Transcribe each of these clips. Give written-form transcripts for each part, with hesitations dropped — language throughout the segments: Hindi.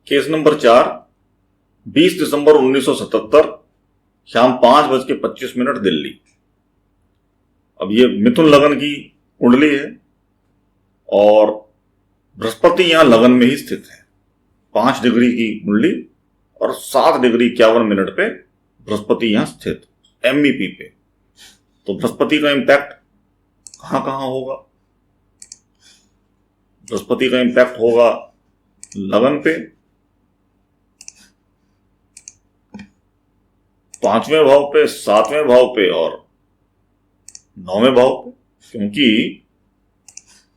केस नंबर 4, 20 दिसंबर 1977, शाम 5:25 दिल्ली। अब ये मिथुन लगन की कुंडली है और बृहस्पति यहां लगन में ही स्थित है। 5 डिग्री की कुंडली और 7 डिग्री 51 मिनट पे बृहस्पति यहां स्थित MEP पे। तो बृहस्पति का इंपैक्ट कहां कहां होगा? बृहस्पति का इंपैक्ट होगा लगन पे, 5वें भाव पे, 7वें भाव पे और 9वें भाव पे, क्योंकि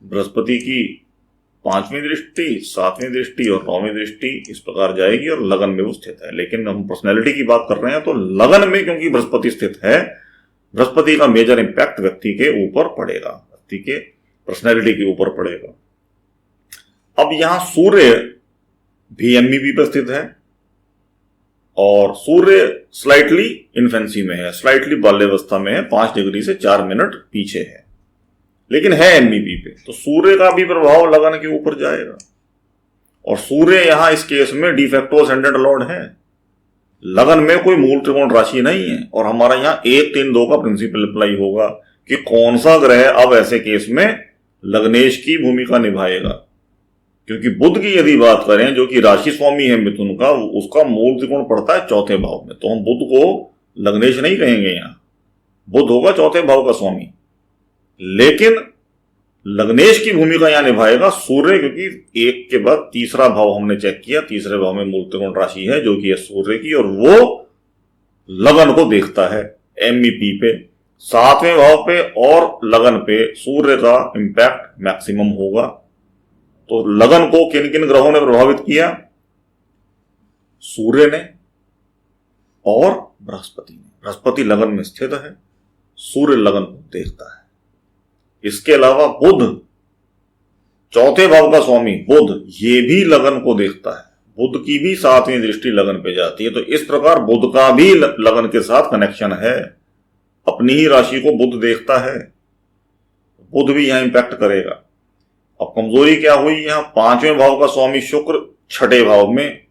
बृहस्पति की 5वीं दृष्टि, 7वीं दृष्टि और 9वीं दृष्टि इस प्रकार जाएगी और लगन में वो स्थित है। लेकिन हम पर्सनैलिटी की बात कर रहे हैं तो लगन में क्योंकि बृहस्पति स्थित है, बृहस्पति का मेजर इंपैक्ट व्यक्ति के ऊपर पड़ेगा, व्यक्ति के पर्सनैलिटी के ऊपर पड़ेगा। अब यहां सूर्य भी MEP पर स्थित है और सूर्य स्लाइटली इन्फेंसी में है, स्लाइटली बाल्यावस्था में है, 5 डिग्री से 4 मिनट पीछे है, लेकिन है MEP पे। तो सूर्य का भी प्रभाव लगन के ऊपर जाएगा और सूर्य यहां इस केस में डिफेक्टो असेंडेंट लॉर्ड है। लगन में कोई मूल त्रिकोण राशि नहीं है और हमारा यहां 1, 3, 2 का प्रिंसिपल अप्लाई होगा कि कौन सा ग्रह अब ऐसे केस में लग्नेश की भूमिका निभाएगा। क्योंकि बुध की यदि बात करें, जो कि राशि स्वामी है मिथुन का, उसका मूल त्रिकोण पड़ता है 4थे भाव में, तो हम बुध को लग्नेश नहीं कहेंगे, यहां बुध होगा 4थे भाव का स्वामी। लेकिन लग्नेश की भूमिका यहां निभाएगा सूर्य, क्योंकि 1 के बाद 3रा भाव हमने चेक किया, 3रे भाव में मूल त्रिकोण राशि है जो कि है सूर्य की, और वो लगन को देखता है MEP पे, 7वें भाव पे और लगन पे सूर्य का इंपैक्ट मैक्सिमम होगा। तो लगन को किन किन ग्रहों ने प्रभावित किया? सूर्य ने और बृहस्पति ने। बृहस्पति लगन में स्थित है, सूर्य लगन को देखता है। इसके अलावा बुध, 4थे भाव का स्वामी बुध, ये भी लगन को देखता है। बुध की भी 7वीं दृष्टि लगन पे जाती है। तो इस प्रकार बुध का भी लगन के साथ कनेक्शन है, अपनी ही राशि को बुध देखता है, बुध भी यहां इंपैक्ट करेगा। अब कमजोरी क्या हुई? यहां 5वें भाव का स्वामी शुक्र 6ठे भाव में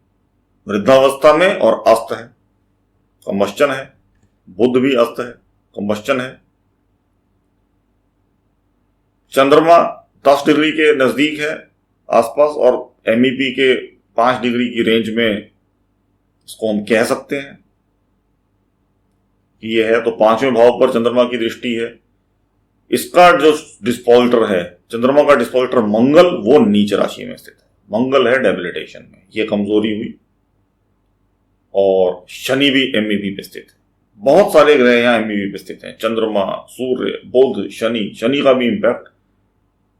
वृद्धावस्था में और अस्त है, कंबस्चन है। बुध भी अस्त है, कंबस्चन है। चंद्रमा 10 डिग्री के नजदीक है आसपास और MEP के 5 डिग्री की रेंज में इसको हम कह सकते हैं कि यह है। तो 5वें भाव पर चंद्रमा की दृष्टि है। इसका जो डिस्पोल्टर है, चंद्रमा का डिस्पोल्टर मंगल, वो नीच राशि में स्थित है। मंगल है डेबिलिटेशन में, ये कमजोरी हुई। और शनि भी MEP पे स्थित है। बहुत सारे ग्रह यहां MEP पे स्थित हैं, चंद्रमा, सूर्य, बुध, शनि। शनि का भी इंपैक्ट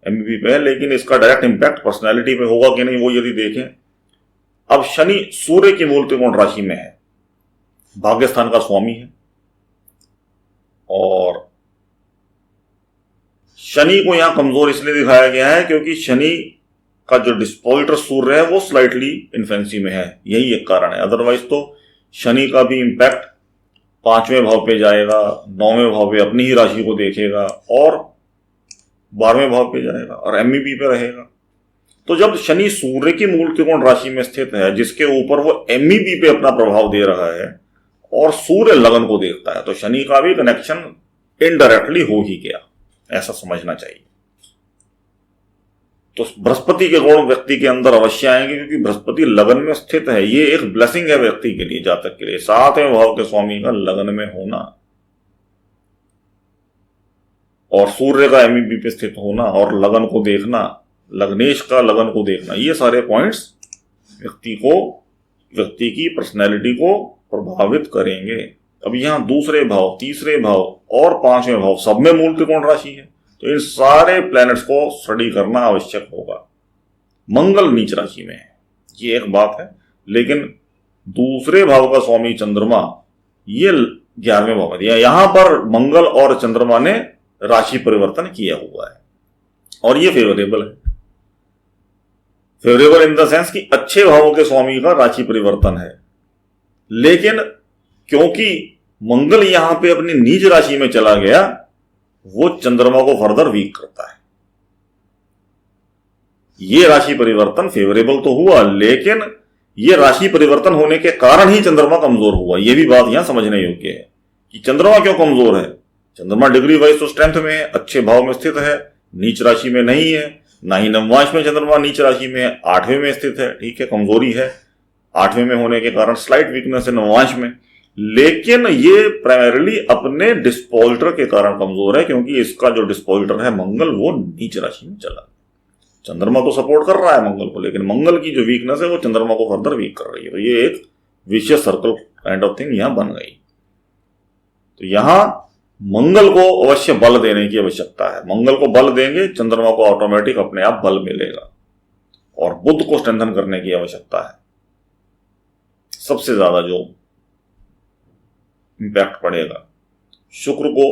MEP पे है, लेकिन इसका डायरेक्ट इंपैक्ट पर्सनैलिटी पे होगा कि नहीं, वो यदि देखें। अब शनि सूर्य की मूल त्रिकोण राशि में है, भाग्यस्थान का स्वामी है, और शनि को यहां कमजोर इसलिए दिखाया गया है क्योंकि शनि का जो डिस्पोल्टर सूर्य है वो स्लाइटली इन्फेंसी में है, यही एक कारण है। अदरवाइज तो शनि का भी इंपैक्ट 5वें भाव पे जाएगा, 9वें भाव पे अपनी ही राशि को देखेगा और 12वें भाव पे जाएगा और MEP पे रहेगा। तो जब शनि सूर्य की मूल त्रिकोण राशि में स्थित है, जिसके ऊपर वो MEP पे अपना प्रभाव दे रहा है और सूर्य लगन को देखता है, तो शनि का भी कनेक्शन इनडायरेक्टली हो ही गया, ऐसा समझना चाहिए। तो बृहस्पति के गुण व्यक्ति के अंदर अवश्य आएंगे, क्योंकि बृहस्पति लगन में स्थित है। ये एक ब्लेसिंग है व्यक्ति के लिए, जातक के लिए। 7वें भाव के स्वामी का लगन में होना और सूर्य का MEP पे स्थित होना और लगन को देखना, लग्नेश का लगन को देखना, ये सारे पॉइंट्स व्यक्ति की पर्सनैलिटी को प्रभावित करेंगे। अब यहां 2रे भाव, 3रे भाव और 5वें भाव सब में मूल त्रिकोण राशि है, तो इन सारे प्लैनेट्स को स्टडी करना आवश्यक होगा। मंगल नीच राशि में है, ये एक बात है, लेकिन 2रे भाव का स्वामी चंद्रमा ये 11वें भाव में दिया। यहां पर मंगल और चंद्रमा ने राशि परिवर्तन किया हुआ है और ये फेवरेबल है। फेवरेबल इन द सेंस कि अच्छे भावों के स्वामी का राशि परिवर्तन है, लेकिन क्योंकि मंगल यहां पे अपनी नीच राशि में चला गया, वो चंद्रमा को फर्दर वीक करता है। ये राशि परिवर्तन फेवरेबल तो हुआ, लेकिन ये राशि परिवर्तन होने के कारण ही चंद्रमा कमजोर हुआ। ये भी बात यहां समझने योग्य है कि चंद्रमा क्यों कमजोर है। चंद्रमा डिग्री वाइज तो स्ट्रेंथ में है, अच्छे भाव में स्थित है, नीच राशि में नहीं है, ना ही नववांश में चंद्रमा नीच राशि में है, 8वें में स्थित है। ठीक है, कमजोरी है, 8वें में होने के कारण स्लाइट वीकनेस है नववांश में, लेकिन ये प्राइमरीली अपने डिस्पोल्टर के कारण कमजोर है, क्योंकि इसका जो डिस्पोल्टर है मंगल वो नीच राशि में चला। चंद्रमा तो सपोर्ट कर रहा है मंगल को, लेकिन मंगल की जो वीकनेस है वो चंद्रमा को फर्दर वीक कर रही है। तो ये एक vicious circle kind of thing यहां बन गई। तो यहां मंगल को अवश्य बल देने की आवश्यकता है। मंगल को बल देंगे, चंद्रमा को ऑटोमेटिक अपने आप बल मिलेगा। और बुध को स्ट्रेंथन करने की आवश्यकता है। सबसे ज्यादा जो इंपैक्ट पड़ेगा, शुक्र को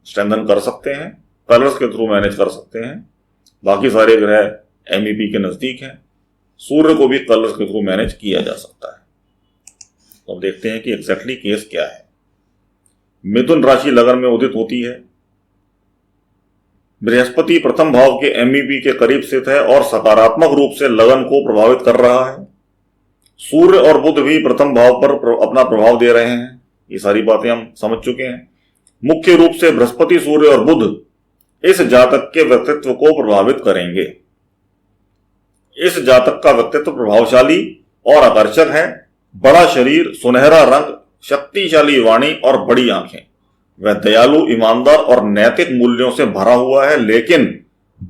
स्ट्रेंथन कर सकते हैं, कलर्स के थ्रू मैनेज कर सकते हैं। बाकी सारे ग्रह एमईपी के नजदीक हैं। सूर्य को भी कलर्स के थ्रू मैनेज किया जा सकता है। तो अब देखते हैं कि एग्जैक्टली केस क्या है। मिथुन राशि लगन में उदित होती है। बृहस्पति प्रथम भाव के एमईपी के करीब स्थित है और सकारात्मक रूप से लगन को प्रभावित कर रहा है। सूर्य और बुध भी प्रथम भाव पर अपना प्रभाव दे रहे हैं। ये सारी बातें हम समझ चुके हैं। मुख्य रूप से बृहस्पति, सूर्य और बुध इस जातक के व्यक्तित्व को प्रभावित करेंगे। इस जातक का व्यक्तित्व प्रभावशाली और आकर्षक है। बड़ा शरीर, सुनहरा रंग, शक्तिशाली वाणी और बड़ी आंखें। वह दयालु, ईमानदार और नैतिक मूल्यों से भरा हुआ है, लेकिन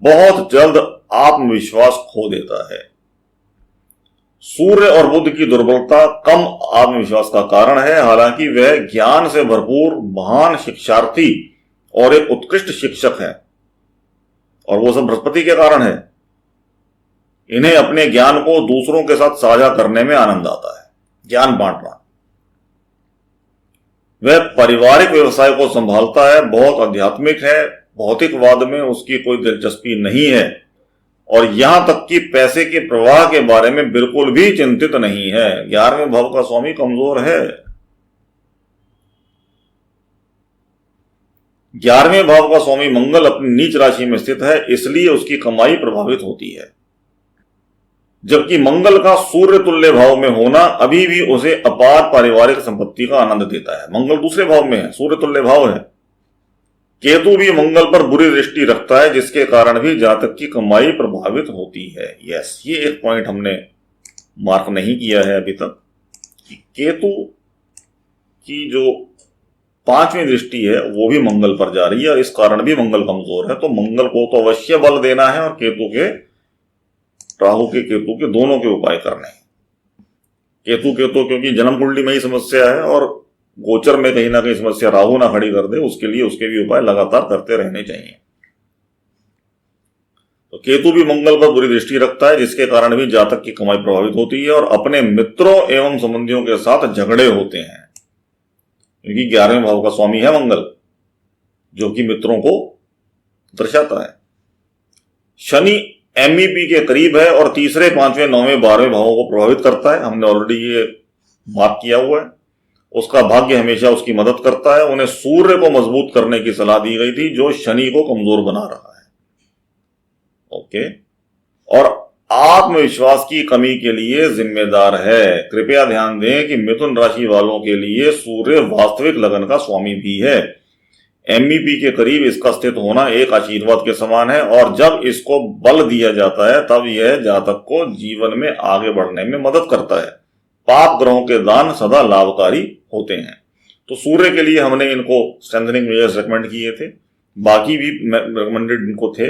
बहुत जल्द आत्मविश्वास खो देता है। सूर्य और बुध की दुर्बलता कम आत्मविश्वास का कारण है। हालांकि वह ज्ञान से भरपूर महान शिक्षार्थी और एक उत्कृष्ट शिक्षक है, और वो सब बृहस्पति के कारण है। इन्हें अपने ज्ञान को दूसरों के साथ साझा करने में आनंद आता है, ज्ञान बांटना। वह पारिवारिक व्यवसाय को संभालता है, बहुत आध्यात्मिक है, भौतिकवाद में उसकी कोई दिलचस्पी नहीं है, और यहां तक कि पैसे के प्रवाह के बारे में बिल्कुल भी चिंतित नहीं है। 11वें भाव का स्वामी कमजोर है। 11वें भाव का स्वामी मंगल अपनी नीच राशि में स्थित है, इसलिए उसकी कमाई प्रभावित होती है। जबकि मंगल का सूर्य तुल्य भाव में होना अभी भी उसे अपार पारिवारिक संपत्ति का आनंद देता है। मंगल दूसरे भाव में है, सूर्य तुल्य भाव है। केतु भी मंगल पर बुरी दृष्टि रखता है, जिसके कारण भी जातक की कमाई प्रभावित होती है। यस, ये एक पॉइंट हमने मार्क नहीं किया है अभी तक कि केतु की जो 5वीं दृष्टि है वो भी मंगल पर जा रही है, और इस कारण भी मंगल कमजोर है। तो मंगल को तो अवश्य बल देना है, और राहु के केतु के दोनों के उपाय करने हैं। केतु क्योंकि जन्म कुंडली में ही समस्या है, और गोचर में कहीं ना कहीं समस्या राहु ना खड़ी कर दे, उसके लिए उसके भी उपाय लगातार करते रहने चाहिए। तो केतु भी मंगल पर बुरी दृष्टि रखता है, जिसके कारण भी जातक की कमाई प्रभावित होती है, और अपने मित्रों एवं संबंधियों के साथ झगड़े होते हैं, क्योंकि 11वें भाव का स्वामी है मंगल, जो कि मित्रों को दर्शाता है। शनि एमईपी के करीब है और तीसरे, 5वें, 9वें, 12वें भावों को प्रभावित करता है। हमने ऑलरेडी ये मार्क किया हुआ है। उसका भाग्य हमेशा उसकी मदद करता है। उन्हें सूर्य को मजबूत करने की सलाह दी गई थी, जो शनि को कमजोर बना रहा है। ओके, और आत्मविश्वास की कमी के लिए जिम्मेदार है। कृपया ध्यान दें कि मिथुन राशि वालों के लिए सूर्य वास्तविक लगन का स्वामी भी है। एमईपी के करीब इसका स्थित होना एक आशीर्वाद के समान है, और जब इसको बल दिया जाता है तब यह जातक को जीवन में आगे बढ़ने में मदद करता है। पाप ग्रहों के दान सदा लाभकारी होते हैं। तो सूर्य के लिए हमने इनको स्ट्रेंथनिंग मेजर्स रेकमेंड किए थे, बाकी भी रेकमेंडेड इनको थे,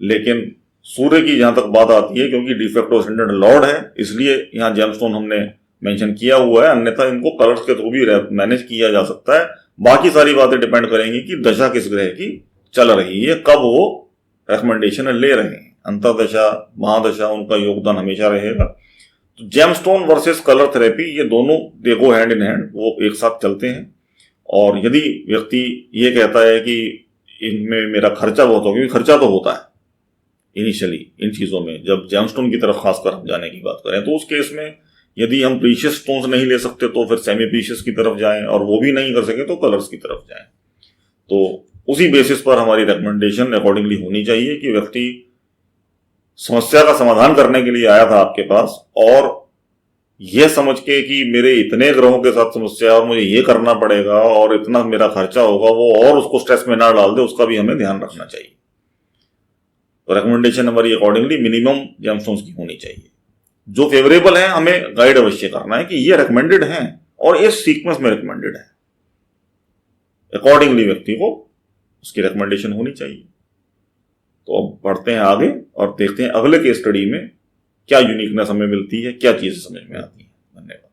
लेकिन सूर्य की जहां तक बात आती है, क्योंकि डिफेक्टो असेंडेंट लॉर्ड है, इसलिए यहां जेमस्टोन हमने मेंशन किया हुआ है। अन्यथा इनको कलर्स के थ्रू भी मैनेज किया जा सकता है। बाकी सारी बातें डिपेंड करेंगी कि दशा किस ग्रह की चल रही है, कब वो रेकमेंडेशन ले रहे हैं। अंतरदशा, महादशा, उनका योगदान हमेशा रहेगा। तो जेमस्टोन वर्सेस कलर थेरेपी, ये दोनों दे गो हैंड इन हैंड, वो एक साथ चलते हैं। और यदि व्यक्ति ये कहता है कि इनमें मेरा खर्चा बहुत हो, क्योंकि खर्चा तो होता है इनिशियली इन चीजों में, जब जेमस्टोन की तरफ खासकर हम जाने की बात करें, तो उस केस में यदि हम प्रीशियस स्टोन्स नहीं ले सकते तो फिर सेमी प्रीशियस की तरफ जाएं, और वो भी नहीं कर सके तो कलर्स की तरफ जाएं। तो उसी बेसिस पर हमारी रिकमेंडेशन अकॉर्डिंगली होनी चाहिए कि व्यक्ति समस्या का समाधान करने के लिए आया था आपके पास, और यह समझ के कि मेरे इतने ग्रहों के साथ समस्या और मुझे ये करना पड़ेगा और इतना मेरा खर्चा होगा, वो और उसको स्ट्रेस में ना डाल दे, उसका भी हमें ध्यान रखना चाहिए। तो रिकमेंडेशन हमारी अकॉर्डिंगली मिनिमम जेमस्टोन्स की होनी चाहिए। जो फेवरेबल है हमें गाइड अवश्य करना है कि ये रिकमेंडेड हैं और इस सीक्वेंस में रिकमेंडेड है, अकॉर्डिंगली व्यक्ति को उसकी रिकमेंडेशन होनी चाहिए। तो अब बढ़ते हैं आगे और देखते हैं अगले केस स्टडी में क्या यूनिकनेस हमें मिलती है, क्या चीजें समझ में आती हैं। धन्यवाद।